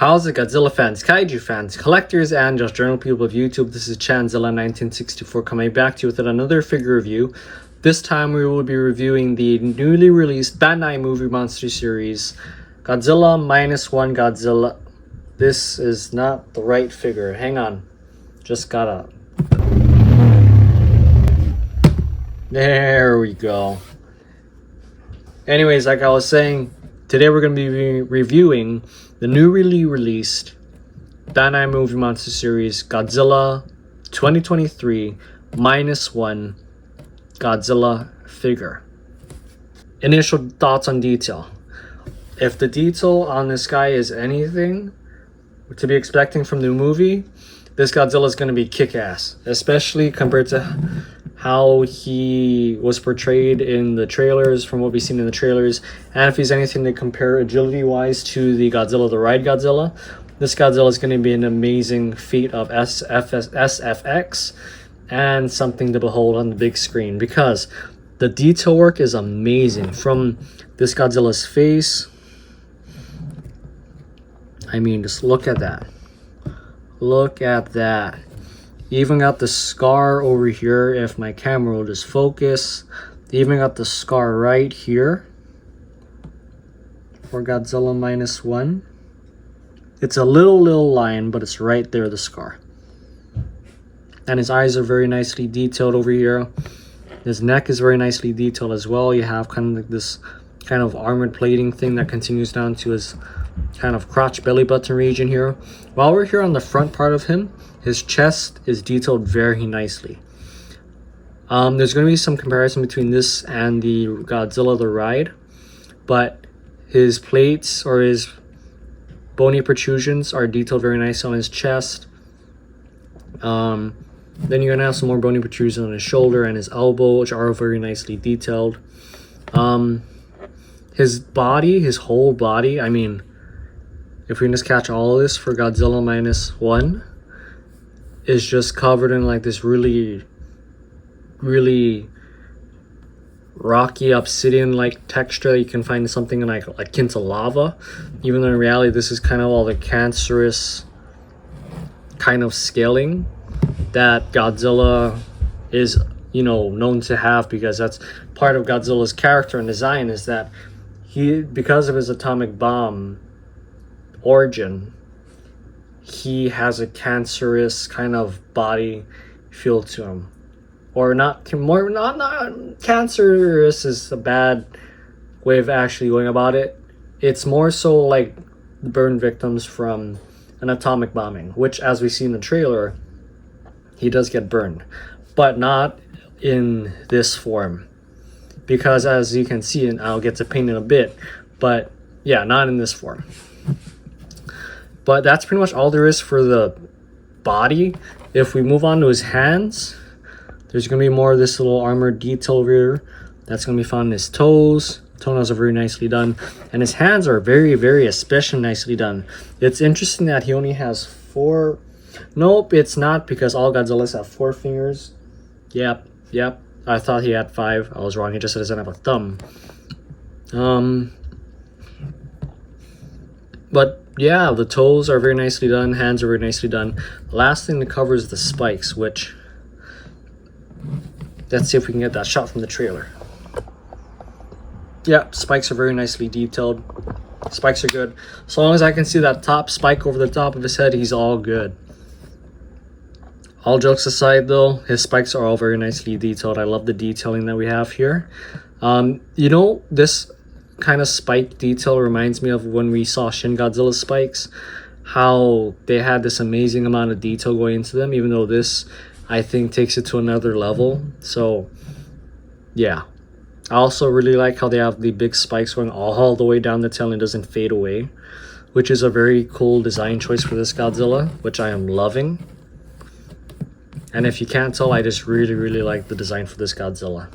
How's it, Godzilla fans, Kaiju fans, collectors, and just general people of YouTube? This is Chanzilla1964 coming back to you with another figure review. This time we will be reviewing the newly released Bandai movie monster series, Godzilla Minus One Godzilla. This is not the right figure. Hang on. Just gotta... There we go. Anyways, like I was saying, today we're going to be reviewing the newly released Bandai movie monster series Godzilla 2023 Minus One Godzilla figure. Initial thoughts on detail. If the detail on this guy is anything to be expecting from the movie, this Godzilla is going to be kick-ass, especially compared to how he was portrayed in the trailers, from what we've seen in the trailers. And if he's anything to compare agility wise to the Godzilla the Ride Godzilla, this Godzilla is going to be an amazing feat of SFX and something to behold on the big screen, because the detail work is amazing. From this Godzilla's face, I mean, just look at that. Look at that. Even got the scar over here, if my camera will just focus. Even got the scar right here for Godzilla Minus One. It's a little line, but it's right there, the scar. And his eyes are very nicely detailed over here. His neck is very nicely detailed as well. You have kind of like this kind of armored plating thing that continues down to his kind of crotch belly button region here. While we're here on the front part of him, his chest is detailed very nicely. There's going to be some comparison between this and the Godzilla the Ride, but his plates or his bony protrusions are detailed very nice on his chest. Then you're going to have some more bony protrusions on his shoulder and his elbow, which are very nicely detailed. His body, his whole body, I mean, if we can just catch all of this for Godzilla Minus One, is just covered in like this really rocky obsidian like texture that you can find something like akin to lava, even though in reality this is kind of all the cancerous kind of scaling that Godzilla is, you know, known to have, because that's part of Godzilla's character and design, is that he, because of his atomic bomb origin, he has a cancerous kind of body feel to him. Or not cancerous is a bad way of actually going about it. It's more so like burn victims from an atomic bombing, which, as we see in the trailer, he does get burned, but not in this form, because as you can see, and I'll get to paint in a bit, but yeah, not in this form. But that's pretty much all there is for the body. If we move on to his hands, there's going to be more of this little armored detail over here that's going to be found in his toes. Toenails are very nicely done, and his hands are very especially nicely done. It's interesting that he only has 4. Nope, it's not, because all Godzillas have 4 fingers. Yep, I thought he had 5. I was wrong. He just doesn't have a thumb. But yeah, the toes are very nicely done, hands are very nicely done. Last thing to cover is the spikes, which, let's see if we can get that shot from the trailer. Yeah, spikes are very nicely detailed. Spikes are good. As long as I can see that top spike over the top of his head, he's all good. All jokes aside though, his spikes are all very nicely detailed. I love the detailing that we have here. You know, this kind of spike detail reminds me of when we saw Shin Godzilla's spikes, how they had this amazing amount of detail going into them, even though this, I think, takes it to another level. So yeah, I also really like how they have the big spikes going all the way down the tail and it doesn't fade away, which is a very cool design choice for this Godzilla, which I am loving. And if you can't tell, I just really like the design for this Godzilla.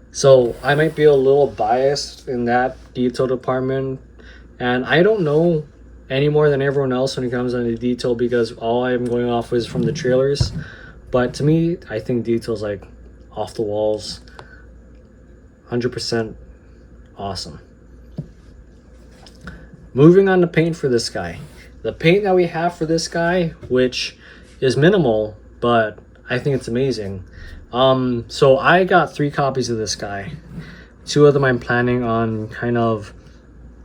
So I might be a little biased in that detail department, and I don't know any more than everyone else when it comes to the detail, because all I'm going off is from the trailers. But to me, I think detail's like off the walls, 100% awesome. Moving on to paint for this guy. the paint that we have for this guy, which is minimal, but I think it's amazing. So I got 3 copies of this guy. 2 of them I'm planning on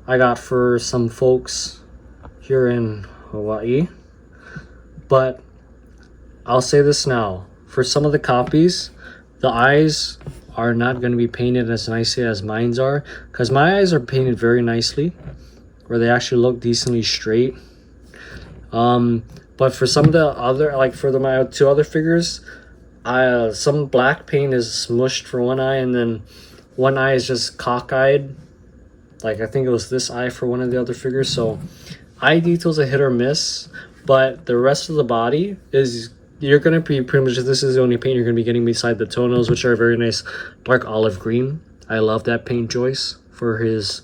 I got for some folks here in Hawaii. But I'll say this now, for some of the copies, the eyes are not going to be painted as nicely as mine's are, because my eyes are painted very nicely, where they actually look decently straight. But for some of the other, like for my 2 other figures, some black paint is smushed for one eye, and then one eye is just cockeyed. Like I think it was this eye for one of the other figures. So eye detail's a hit or miss, but the rest of the body is, you're going to be pretty much, this is the only paint you're going to be getting beside the toenails, which are very nice dark olive green. I love that paint choice for his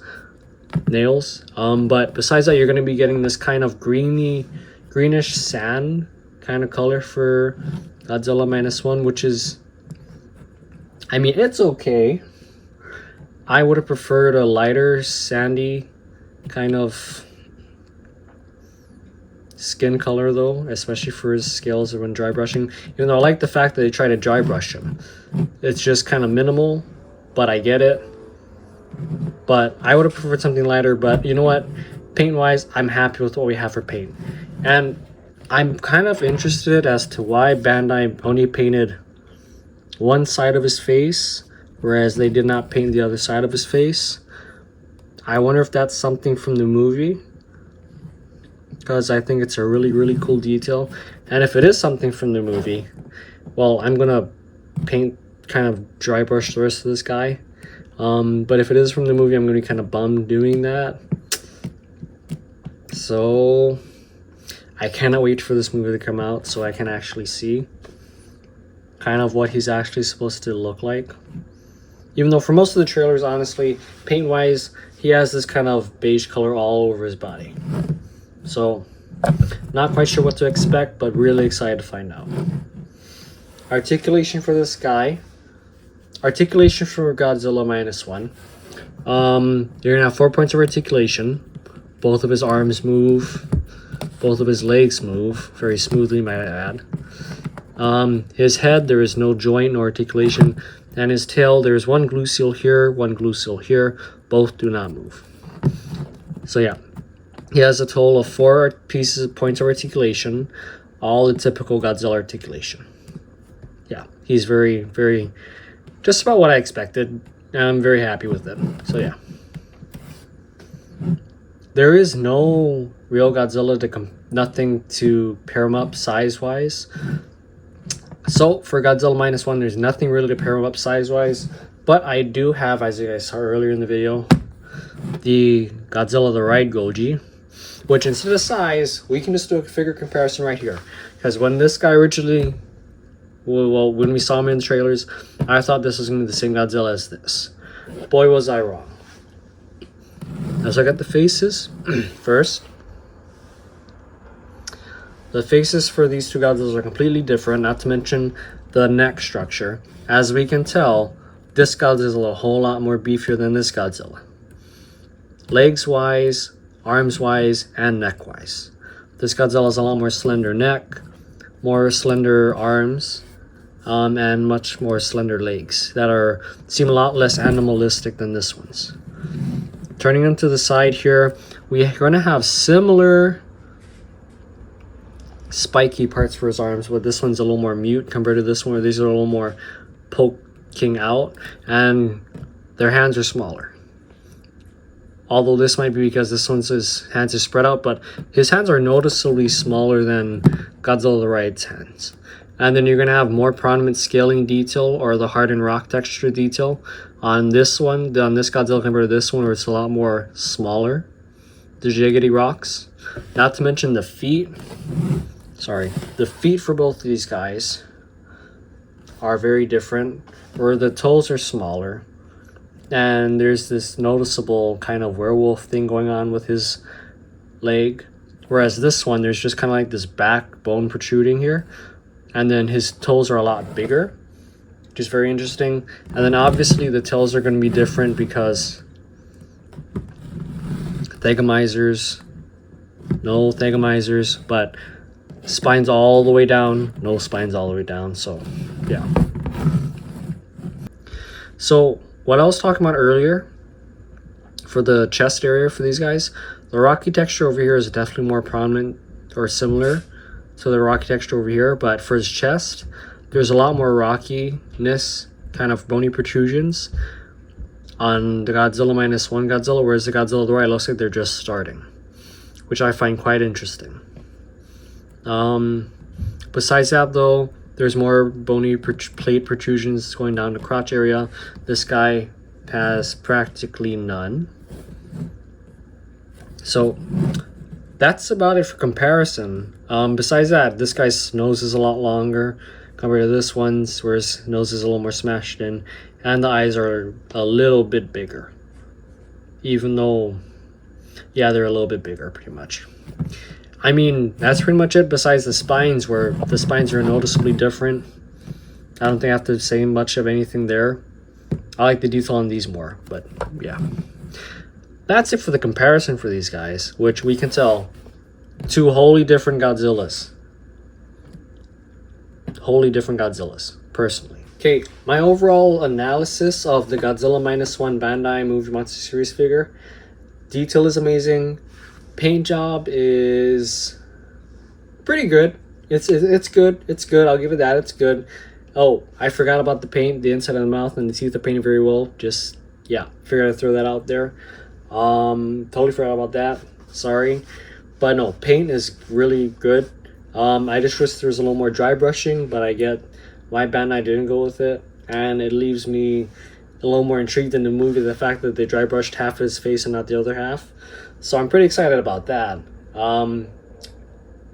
nails. But besides that, you're going to be getting this kind of greenish sand kind of color for Godzilla Minus One, which is, I mean, it's okay. I would have preferred a lighter sandy kind of skin color though, especially for his scales when dry brushing. Even though I like the fact that they try to dry brush him. It's just kind of minimal, but I get it. But I would have preferred something lighter, but you know what? Paint wise, I'm happy with what we have for paint. And I'm kind of interested as to why Bandai only painted one side of his face, whereas they did not paint the other side of his face. I wonder if that's something from the movie, because I think it's a really cool detail. And if it is something from the movie, well, I'm gonna kind of dry brush the rest of this guy. But if it is from the movie, I'm gonna be kind of bummed doing that. So I cannot wait for this movie to come out so I can actually see kind of what he's actually supposed to look like. Even though for most of the trailers, honestly, paint wise, he has this kind of beige color all over his body. So not quite sure what to expect, but really excited to find out. Articulation for this guy. Articulation for Godzilla Minus One. You're gonna have 4 points of articulation. Both of his arms move. Both of his legs move very smoothly, might I add. His head, there is no joint nor articulation. And his tail, there's one gluteal here, one gluteal here. Both do not move. So yeah, he has a total of 4 points of articulation. All the typical Godzilla articulation. Yeah, he's very, just about what I expected. I'm very happy with it. So yeah. There is no real Godzilla nothing to pair him up size-wise. So for Godzilla Minus One, there's nothing really to pair him up size-wise. But I do have, as you guys saw earlier in the video, the Godzilla the Ride Goji, which instead of size, we can just do a figure comparison right here. Because when this guy originally, well, when we saw him in the trailers, I thought this was going to be the same Godzilla as this. Boy, was I wrong. Let's look at the faces first. The faces for these 2 Godzillas are completely different, not to mention the neck structure. As we can tell, this Godzilla is a whole lot more beefier than this Godzilla. Legs-wise, arms-wise, and neck-wise. This Godzilla has a lot more slender neck, more slender arms, and much more slender legs that seem a lot less animalistic than this one's. Turning them to the side here, we're going to have similar spiky parts for his arms, but this one's a little more mute compared to this one, where these are a little more poking out, and their hands are smaller. Although this might be because this one's his hands are spread out, but his hands are noticeably smaller than Godzilla the Ride's hands. And then you're going to have more prominent scaling detail, or the hardened rock texture detail, on this one, on this Godzilla compared to this one, where it's a lot more smaller, the jiggity rocks. Not to mention the feet. The feet for both of these guys are very different, where the toes are smaller, and there's this noticeable kind of werewolf thing going on with his leg, whereas this one, there's just kind of like this backbone protruding here, and then his toes are a lot bigger, which is very interesting. And then obviously the toes are going to be different because Thegomizers, no thagamizers, but spines all the way down, no spines all the way down. So yeah. So what I was talking about earlier for the chest area for these guys, the rocky texture over here is definitely more prominent or similar to the rocky texture over here, but for his chest, there's a lot more rockiness, kind of bony protrusions on the Godzilla Minus One Godzilla, whereas the Godzilla the right looks like they're just starting, which I find quite interesting. Besides that though, there's more bony plate protrusions going down the crotch area. This guy has practically none. So that's about it for comparison. Besides that, this guy's nose is a lot longer compared to this one's, whereas his nose is a little more smashed in, and the eyes are a little bit bigger. Even though, yeah, they're a little bit bigger pretty much. I mean, that's pretty much it besides the spines, where the spines are noticeably different. I don't think I have to say much of anything there. I like the detail on these more, but yeah. That's it for the comparison for these guys, which we can tell two wholly different Godzillas. Wholly different Godzillas, personally. Okay, my overall analysis of the Godzilla Minus One Bandai Movie Monster Series figure. Detail is amazing. Paint job is pretty good. It's good. It's good. I'll give it that. It's good. Oh, I forgot about the paint. The inside of the mouth and the teeth are painted very well. Just, yeah, figured I'd throw that out there. Totally forgot about that. Sorry. But no, paint is really good. I just wish there was a little more dry brushing, but I get why Bandai didn't go with it. And it leaves me a little more intrigued in the movie, the fact that they dry brushed half of his face and not the other half. So I'm pretty excited about that.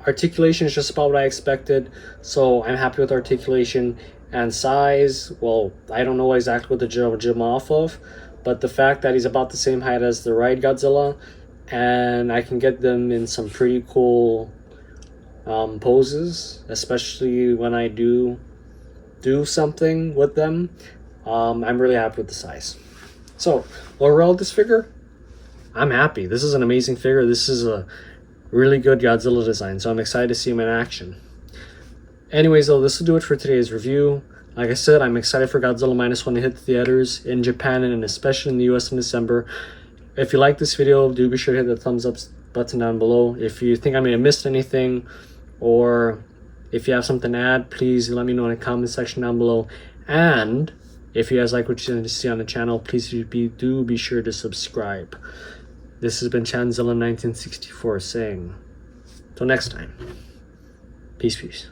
Articulation is just about what I expected, so I'm happy with articulation. And size, well, I don't know exactly what the jump off of, but the fact that he's about the same height as the right Godzilla, and I can get them in some pretty cool poses, especially when I do something with them. I'm really happy with the size. So overall, this figure, I'm happy. This is an amazing figure. This is a really good Godzilla design, so I'm excited to see him in action. Anyways, though, this will do it for today's review. Like I said, I'm excited for Godzilla Minus One to hit the theaters in Japan and especially in the US in December. If you like this video, do be sure to hit the thumbs up button down below. If you think I may have missed anything, or if you have something to add, please let me know in the comment section down below. And if you guys like what you see on the channel, please do be sure to subscribe. This has been Chanzilla 1964 saying, till next time, peace.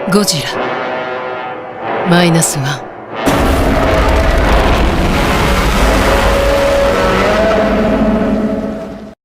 Godzilla Minus One